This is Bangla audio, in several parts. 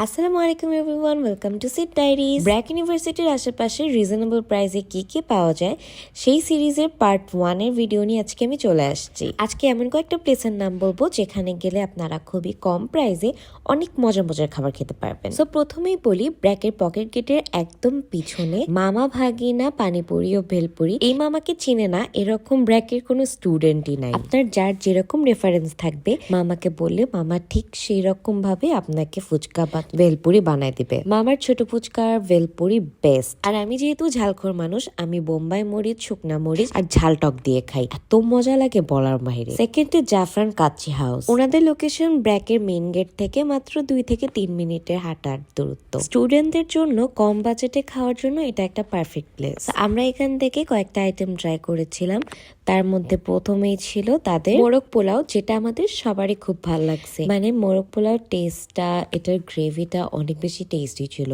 আসসালামু আলাইকুম everyone, welcome to sit diaries. BRAC ইউনিভার্সিটির আশেপাশে রিজনেবল প্রাইসে কি পাওয়া যায় সেই সিরিজের পার্ট 1 এর ভিডিও নিয়ে আজকে আমি চলে আসছি। আজকে এমন কয়েকটা প্লেসের নাম বলবো যেখানে গেলে আপনারা খুবই কম প্রাইসে অনেক মজার খাবার খেতে পারবেন। তো প্রথমেই বলি, ব্র্যাকের পকেট গেটের একদম পিছনে মামা ভাগিনা পানিপুরি ও ভেলপুরি। এই মামাকে চিনে না এরকম ব্র্যাকের কোনো স্টুডেন্টই নাই। আপনার যার যেরকম রেফারেন্স থাকবে মামাকে বললে মামা ঠিক সেই রকম ভাবে আপনাকে ফুচকা বা ভেলপুরি বানায় দিবে। মামার ছোট ফুচকার ভেলপুরি বেস্ট। আর আমি যেহেতু ঝালখোর মানুষ, আমি বোম্বাই মরিচ, শুকনা মরিচ আর ঝাল টক দিয়ে খাই, এত মজা লাগে বলার বাইরে। সেকেন্ডে জাফরান কাচ্চি হাউস। ওনাদের লোকেশন ব্র্যাকের মেইন গেট থেকে মাত্র 2 থেকে 3 মিনিটের হাঁটার দূরত্ব। স্টুডেন্টদের জন্য কম বাজেটে খাওয়ার জন্য এটা একটা পারফেক্ট প্লেস। আমরা এখান থেকে কয়েকটা আইটেম ট্রাই করেছিলাম। তার মধ্যে প্রথমেই ছিল তাদের মোরগ পোলাও, যেটা আমাদের সবারই খুব ভালো লাগছে। মানে মোরগ পোলাও টেস্টটা, এটার গ্রেভিটা অনেক বেশি টেস্টি ছিল।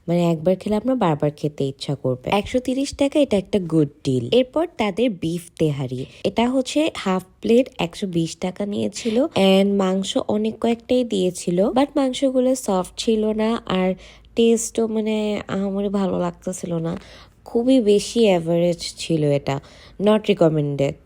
মানে একবার খেলে আপনার বারবার খেতে ইচ্ছা করবে। 130 টাকা, এটা একটা গুড ডিল। এরপর তাদের বিফ তেহারি, এটা হচ্ছে হাফ প্লেট 120 টাকা নিয়েছিল। এন্ড মাংস অনেক কয়েকটাই দিয়েছিল, বাট মাংসগুলো সফট ছিল না আর টেস্টও মানে আমার ভালো লাগতেছিল না, খুবই বেশি অ্যাভারেজ ছিল, এটা নট রিকমেন্ডেড।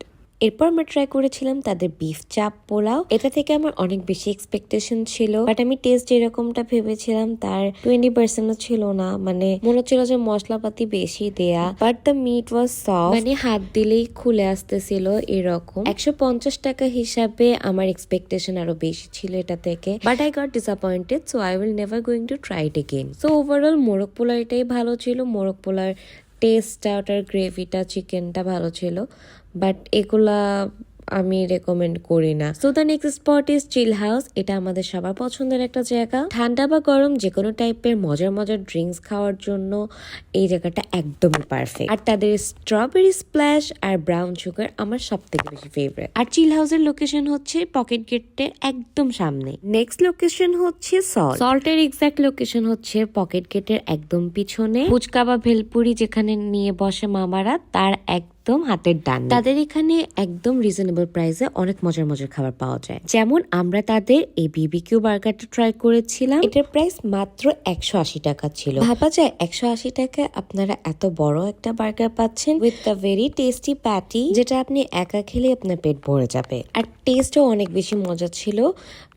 এরপর আমরা ট্রাই করেছিলাম তাদের বিফ চাপ পোলাও। এটা থেকে আমার অনেক বেশি এক্সপেকটেশন ছিল, বাট আমি টেস্ট যেরকমটা ভেবেছিলাম তার 20% ছিল না। মানে মনে হচ্ছিল যে মশলাপাতি বেশি দেয়া, but the meat was soft, মানে হাত দিলেই খুলে আসতেছিল এরকম। 150 টাকা হিসাবে আমার এক্সপেকটেশন আরো বেশি ছিল এটা থেকে, but I got disappointed, so I will never going to try it again. So overall মোরগ পোলাও এটাই ভালো ছিল। মোরগ পোলার টেস্টটা, ওটার গ্রেভিটা, চিকেনটা ভালো ছিল, বাট এগুলা আমি রেকমেন্ড করি না। So the next spot is chill house. এটা আমাদের সবার পছন্দের একটা জায়গা। ঠান্ডা বা গরম যে কোনো টাইপের মজার ড্রিঙ্কস খাওয়ার জন্য এই জায়গাটা একদমই পারফেক্ট। আর তাদের স্ট্রবেরি স্প্ল্যাশ আর ব্রাউন সুগার আমার সব থেকে বেশি ফেভারিট। আর চিল হাউসের লোকেশন হচ্ছে পকেট গেটের একদম সামনে। নেক্সট লোকেশন হচ্ছে সল্টের এক্সাক্ট লোকেশন হচ্ছে পকেট গেটের একদম পিছনে। ফুচকা বা ভেলপুরি যেখানে নিয়ে বসে মামারা, তার একদম হাতের ডান। তাদের এখানে একদম রিজনেবল প্রাইসে অনেক মজার খাবার পাওয়া যায়। যেমন আমরা তাদের এই বিবিকিউ বার্গারটা ট্রাই করেছিলাম। এটার প্রাইস মাত্র 180 টাকা ছিল। ভাবা যায় 180 টাকায় আপনারা এত বড় একটা বার্গার পাচ্ছেন with the very tasty patty, যেটা আপনি একা খেলে আপনার পেট ভরে যাবে। আর টেস্টও অনেক বেশি মজা ছিল,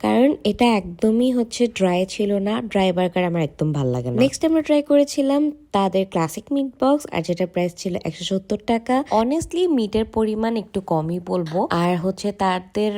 কারণ এটা একদমই হচ্ছে ড্রাই ছিল না। ড্রাই বার্গার আমার একদম ভালো লাগে না। নেক্সট আমরা ট্রাই করেছিলাম তাদের ক্লাসিক মিট বক্স, আর যেটা প্রাইস ছিল 170 টাকা। অনেস্টলি মিটের পরিমাণ একটু কমই বলবো। আর হচ্ছে তাদের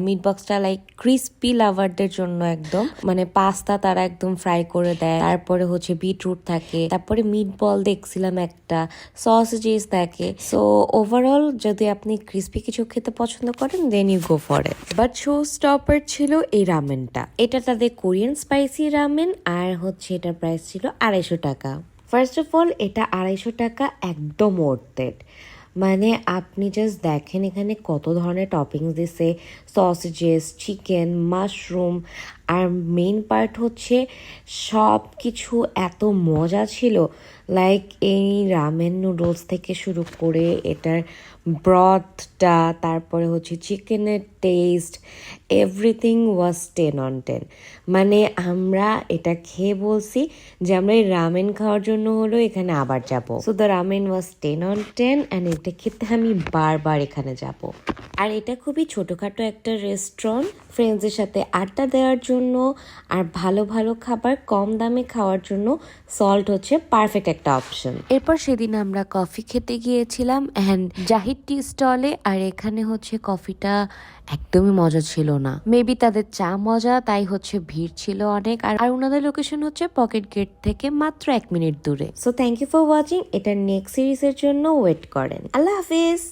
মিট বক্সটা লাইক ক্রিস্পি লাভারদের জন্য একদম, মানে পাস্তা তারা একদম ফ্রাই করে দেয়, তারপরে হচ্ছে বিটরুট থাকে, তারপরে মিট বল দেখছিলাম একটা, সসেজেস থাকে। সো ওভারঅল যদি আপনি ক্রিস্পি কিছু খেতে পছন্দ করেন then you go for it. But showstopper ছিল এই রামেনটা। এটা তাদের কোরিয়ান স্পাইসি রামেন, আর হচ্ছে এটার প্রাইস ছিল 250 টাকা। ফার্স্ট অফ অল এটা 250 টাকা একদম ওর্থ ইট। মানে আপনি জাস্ট দেখেন এখানে কত ধরনের টপিংস দিছে, সসেজেস, চিকেন, মাশরুম, আর মেইন পার্ট হচ্ছে সব কিছু এত মজা ছিল। লাইক এই রামেন নুডলস থেকে শুরু করে এটার ব্রথটা, তারপরে হচ্ছে চিকেনের টেস্ট, এভরিথিং ওয়াজ 10 on 10। মানে আমরা এটা খেয়ে বলছি যে আমরা এই রামেন খাওয়ার জন্য হলো এখানে আবার যাব। So the ramen was 10 on 10 and এটা খেতে আমি বারবার এখানে যাব। আর এটা খুবই ছোটখাটো একটা রেস্টুরেন্ট, ফ্রেন্ডসদের সাথে আড্ডা দেওয়ার জন্য আর ভালো খাবার কম দামে খাওয়ার জন্য সল্ট হচ্ছে পারফেক্ট একটা অপশন। এরপর সেদিন আমরা কফি খেতে গিয়েছিলাম অ্যান্ড জাহিদ টি স্টলে। আর এখানে হচ্ছে কফিটা একদমই মজা ছিল না। মেবি তাদের চা মজা, তাই হচ্ছে ভিড় ছিল অনেক। আর ওনাদের লোকেশন হচ্ছে পকেট গেট থেকে মাত্র 1 মিনিট দূরে। So thank you for watching. এটার নেক্সট সিরিজের জন্য ওয়েট করেন। আল্লাহ হাফিজ।